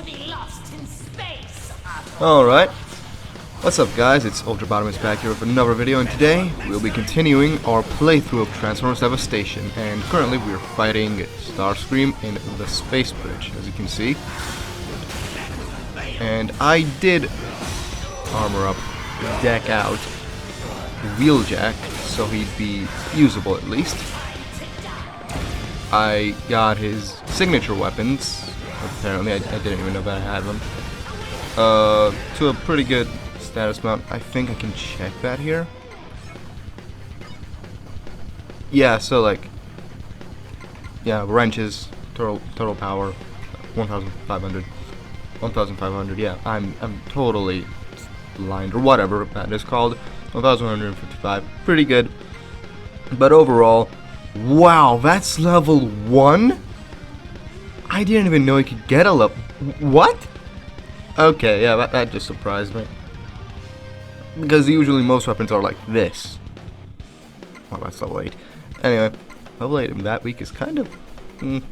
be lost in space. Alright. What's up guys, it's Ultrabottom back here with another video, and today we'll be continuing our playthrough of Transformers Devastation, and currently we're fighting Starscream in the Space Bridge, as you can see. And I did armor up, deck out Wheeljack, so he'd be usable at least. I got his signature weapons, apparently, I didn't even know that I had them, to a pretty good status amount. I think I can check that here. Yeah, so like, yeah, wrenches, total power, 1,500, yeah, I'm totally blind, or whatever that is called, 1,155, pretty good, but overall, wow, that's level 1? I didn't even know he could get a level, what? Okay, yeah, that just surprised me. Because usually most weapons are like this. Oh, that's level 8. Anyway, level 8 in that week is kind of... The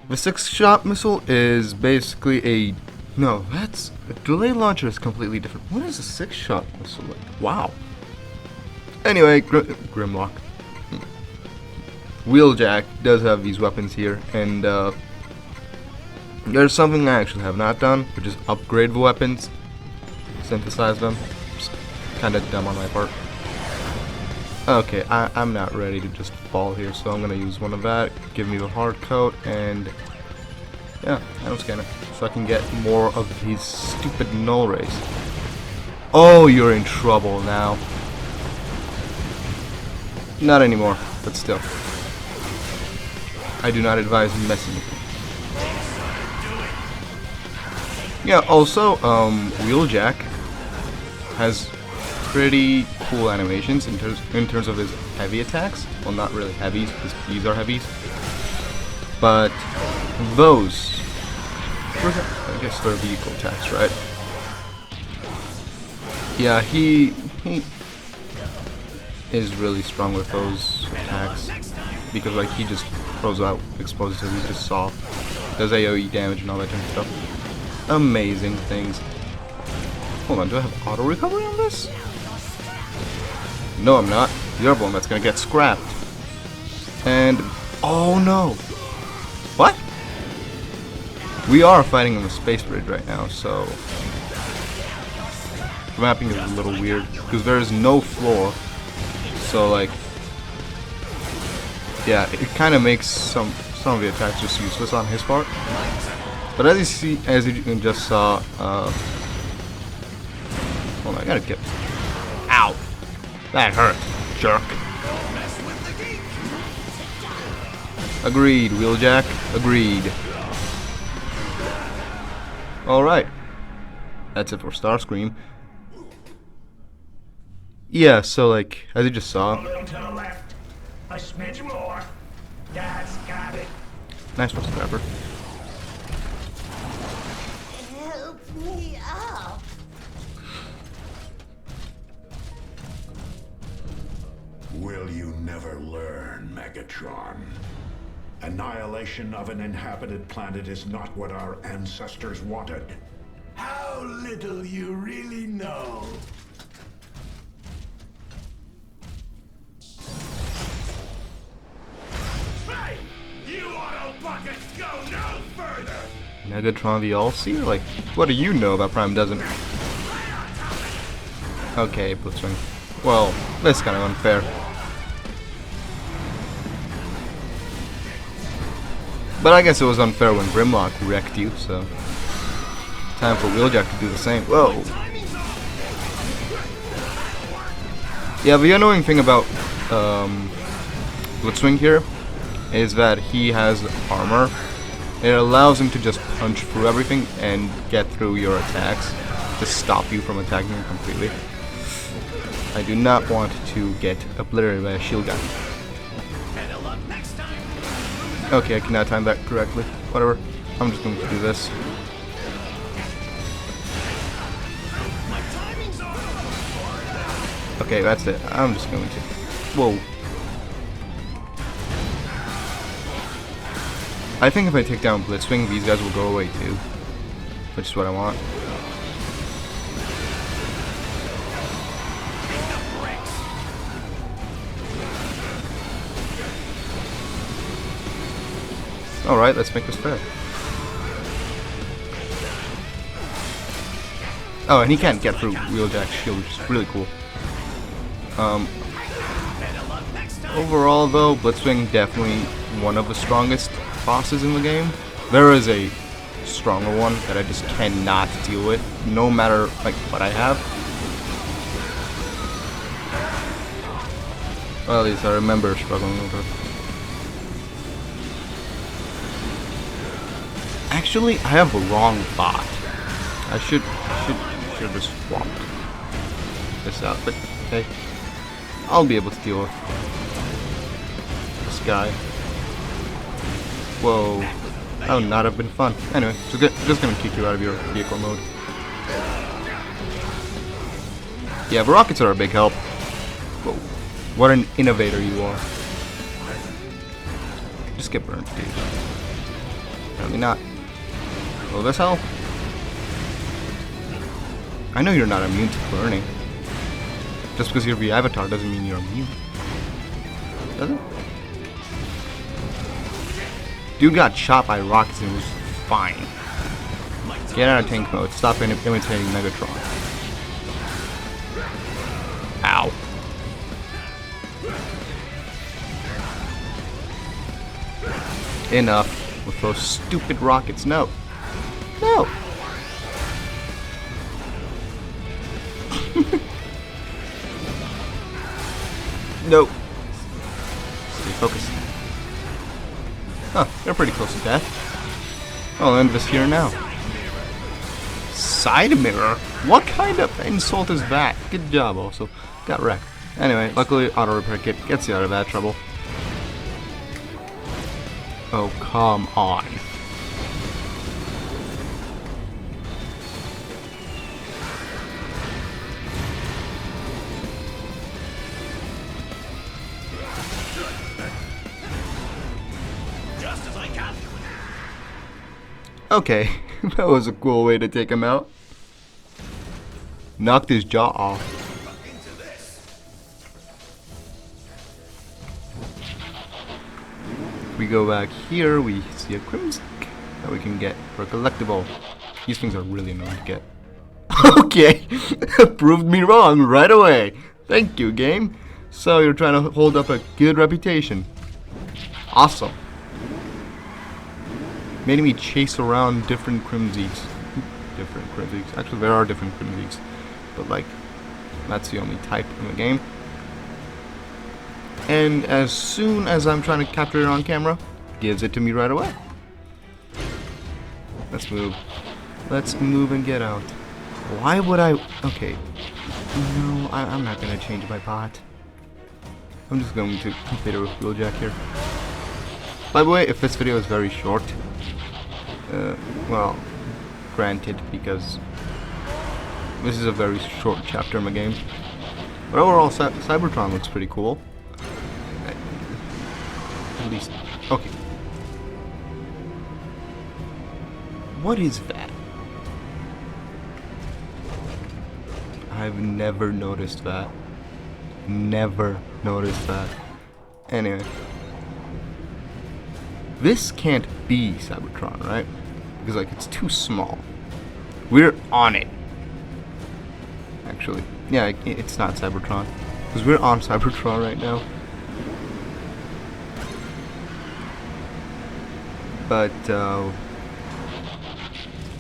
6-shot missile is basically a... No, that's... A delay launcher is completely different. What is a 6-shot missile like? Wow. Anyway, Grimlock. Wheeljack does have these weapons here, and there's something I actually have not done, which is upgrade the weapons. Synthesize them. Kind of dumb on my part. Okay, I'm not ready to just fall here, so I'm gonna use one of that. Give me the hard coat, and yeah, I'm scanner, so I can get more of these stupid null rays. Oh, you're in trouble now. Not anymore, but still. I do not advise messing with it. Yeah, also, Wheeljack has pretty cool animations in terms of his heavy attacks. Well, not really heavies, because these are heavies. But those, I guess they're vehicle attacks, right? Yeah, he is really strong with those attacks, because like he just throws out explosives, as you just saw. Does AoE damage and all that kind of stuff. Amazing things. Hold on, do I have auto recovery on this? No, I'm not. You're the one that's gonna get scrapped. And oh no! What? We are fighting on the space bridge right now, so the mapping is a little weird because there is no floor. So like, yeah, it kind of makes some of the attacks just useless on his part. But as you just saw, hold on, I gotta get. Ow! That hurt, jerk. Agreed, Wheeljack. Agreed. Alright. That's it for Starscream. Yeah, so like, as you just saw. A little to the left. A smidge more. That's got it. Nice one, Scrapper. Help me up. Will you never learn, Megatron? Annihilation of an inhabited planet is not what our ancestors wanted. How little you really know. Hey! You auto buckets go no further! Megatron the All-Seer? Like, what do you know that Prime doesn't? Okay, Blitzwing. Well, that's kind of unfair. But I guess it was unfair when Grimlock wrecked you, so... Time for Wheeljack to do the same. Whoa! Yeah, the annoying thing about Blitzwing here is that he has armor. It allows him to just punch through everything and get through your attacks to stop you from attacking him completely. I do not want to get obliterated by a shield gun. Okay, I cannot time that correctly. Whatever. I'm just going to do this. Okay, that's it. I'm just going to... Whoa. I think if I take down Blitzwing, these guys will go away too. Which is what I want. Alright, let's make this fair. Oh, and he can't get through Wheeljack's shield, which is really cool. Overall, though, Blitzwing definitely one of the strongest bosses in the game. There is a stronger one that I just cannot deal with, no matter like what I have. Well, at least I remember struggling with it. Actually, I have a wrong bot. I should have just swapped this out, but okay, I'll be able to deal with this guy. Whoa, that would not have been fun. Anyway, just gonna kick you out of your vehicle mode. Yeah, the rockets are a big help. Whoa, what an innovator you are. Just get burned, dude. Apparently not. Will this help? I know you're not immune to burning. Just because you're the avatar doesn't mean you're immune. Does it? Dude got shot by rockets and was fine. Get out of tank mode. Stop imitating Megatron. Ow. Enough with those stupid rockets. No. No. Nope. Stay focused. Huh, they're pretty close to death. I'll end this here now. Side mirror? What kind of insult is that? Good job, also. Got wrecked. Anyway, luckily, auto repair kit gets you out of that trouble. Oh, come on. Okay, that was a cool way to take him out. Knocked his jaw off. We go back here, we see a Crimson that we can get for a collectible. These things are really annoying to get. Okay, proved me wrong right away. Thank you, game. So you're trying to hold up a good reputation. Awesome. Made me chase around different Crimsies. Actually, there are different Crimsies, but like, that's the only type in the game. And as soon as I'm trying to capture it on camera, gives it to me right away. Let's move. Let's move and get out. Why would I? Okay. No, I'm not gonna change my bot. I'm just going to complete it with Wheeljack here. By the way, if this video is very short, well, granted, because this is a very short chapter in the game. But overall, Cybertron looks pretty cool. At least, okay. What is that? I've never noticed that. Never noticed that. Anyway. This can't be Cybertron, right? Because, like, it's too small. We're on it. Actually, yeah, it's not Cybertron. Because we're on Cybertron right now. But,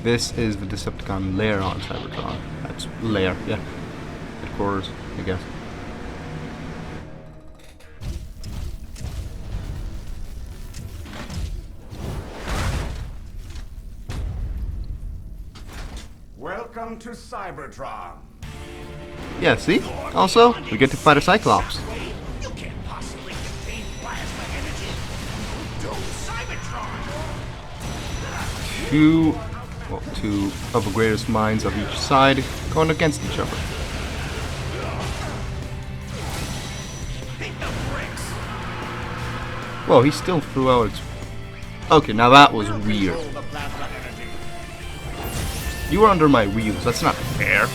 this is the Decepticon lair on Cybertron. That's lair, yeah. Headquarters, I guess. Welcome to Cybertron. Yeah, see? Also, we get to fight a Cyclops. You can't possibly contain plasma energy. Do Cybertron. Two of the greatest minds of each side going against each other. Whoa, he still threw out its Okay, now that was weird. Control the plasma energy. You were under my wheels. That's not fair.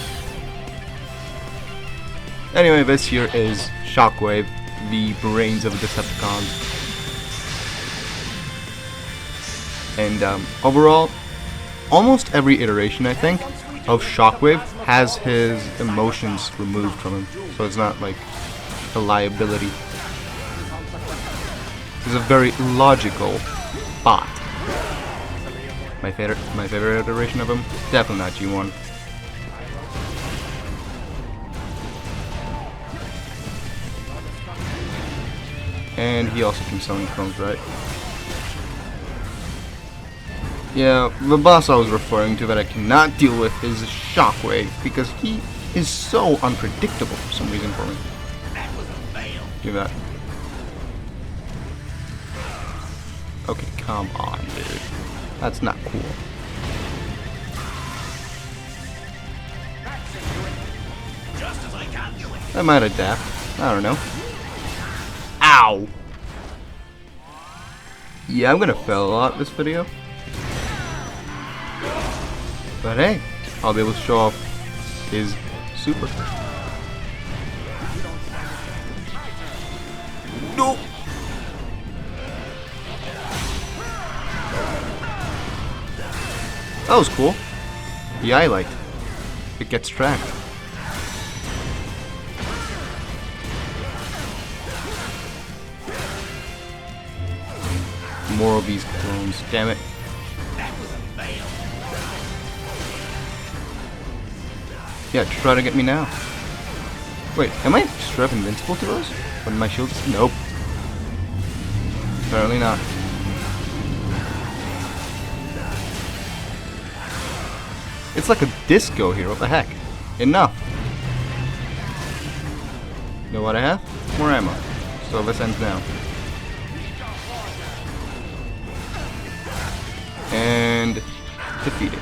Anyway, this here is Shockwave, the brains of the Decepticons. And overall, almost every iteration, I think, of Shockwave has his emotions removed from him. So it's not like a liability. He's a very logical bot. My favorite iteration of him, definitely not G1. And he also can summon clones, right? Yeah, the boss I was referring to that I cannot deal with is Shockwave, because he is so unpredictable for some reason for me. That was a fail. Do that. Okay, come on, dude. That's not cool. Just as I calculated. I might adapt. I don't know. Ow! Yeah, I'm gonna fail a lot this video. But hey, I'll be able to show off his super. No! That was cool. The eye light. It gets tracked. More of these clones, damn it. That was a fail. Yeah, try to get me now. Wait, am I straight up invincible to those? When my shield is... Nope. Apparently not. It's like a disco here, what the heck? Enough. You know what I have? More ammo. So this ends now. And defeated.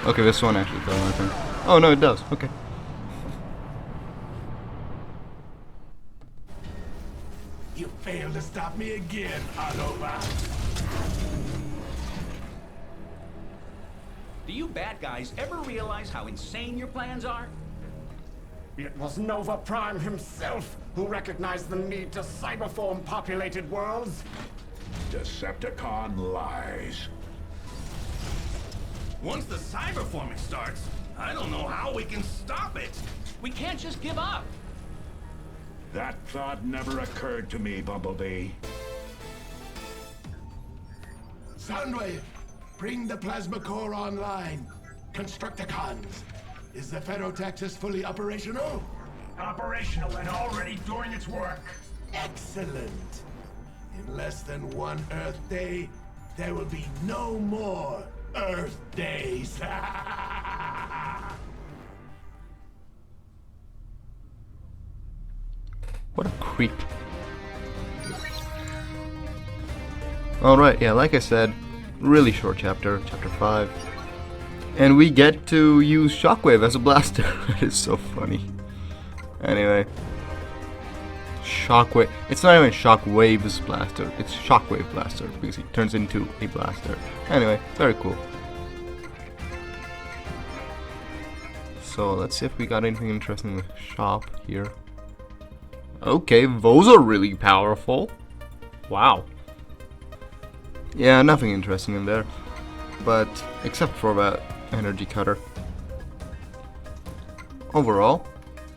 Okay, this one actually fell, I think. Oh no, it does. Okay. You failed to stop me again, Autobot. Do you bad guys ever realize how insane your plans are? It was Nova Prime himself who recognized the need to cyberform populated worlds. Decepticon lies. Once the cyberforming starts, I don't know how we can stop it. We can't just give up. That thought never occurred to me, Bumblebee. Soundwave, bring the plasma core online. Constructicons, is the Ferrotaxis fully operational? Operational and already doing its work. Excellent. In less than one Earth day, there will be no more Earth days. What a creep. Alright, yeah, like I said, really short chapter, chapter 5. And we get to use Shockwave as a blaster. It is so funny. Anyway. Shockwave. It's not even Shockwave's blaster, it's Shockwave blaster because he turns into a blaster. Anyway, very cool. So let's see if we got anything interesting in the shop here. Okay, those are really powerful. Wow. Yeah, nothing interesting in there. But except for that energy cutter. Overall,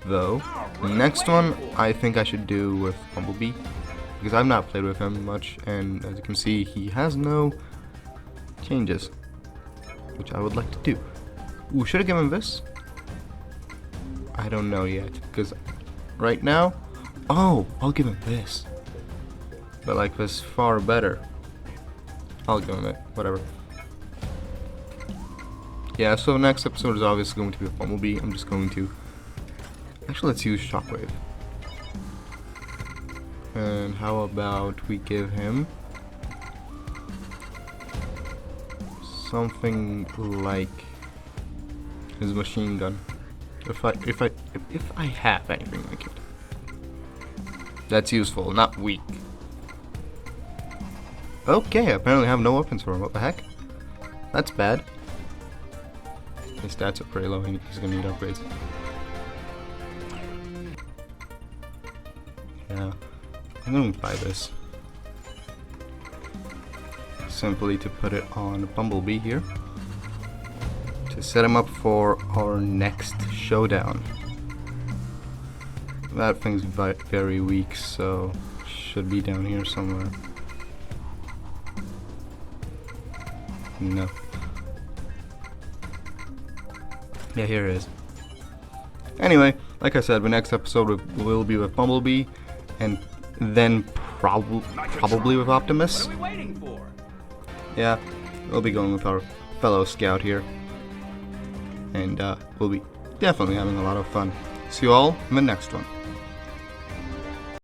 though, the next one I think I should do with Bumblebee, because I've not played with him much, and as you can see, he has no changes, which I would like to do. Ooh, should I give him this? I don't know yet, because right now, oh, I'll give him this. But like this far better. I'll give him it, whatever. Yeah, so next episode is obviously going to be with Bumblebee. I'm just going to... Actually, let's use Shockwave. And how about we give him... something like... his machine gun. If I have anything like it. That's useful, not weak. Okay, apparently I have no weapons for him. What the heck? That's bad. His stats are pretty low. He's gonna need upgrades. Yeah, I'm gonna buy this. Simply to put it on Bumblebee here. To set him up for our next showdown. That thing's very weak, so should be down here somewhere. No. Yeah, here it is. Anyway, like I said, the next episode will be with Bumblebee, and then probably with Optimus. What are we waiting for? Yeah, we'll be going with our fellow scout here, and we'll be definitely having a lot of fun. See you all in the next one.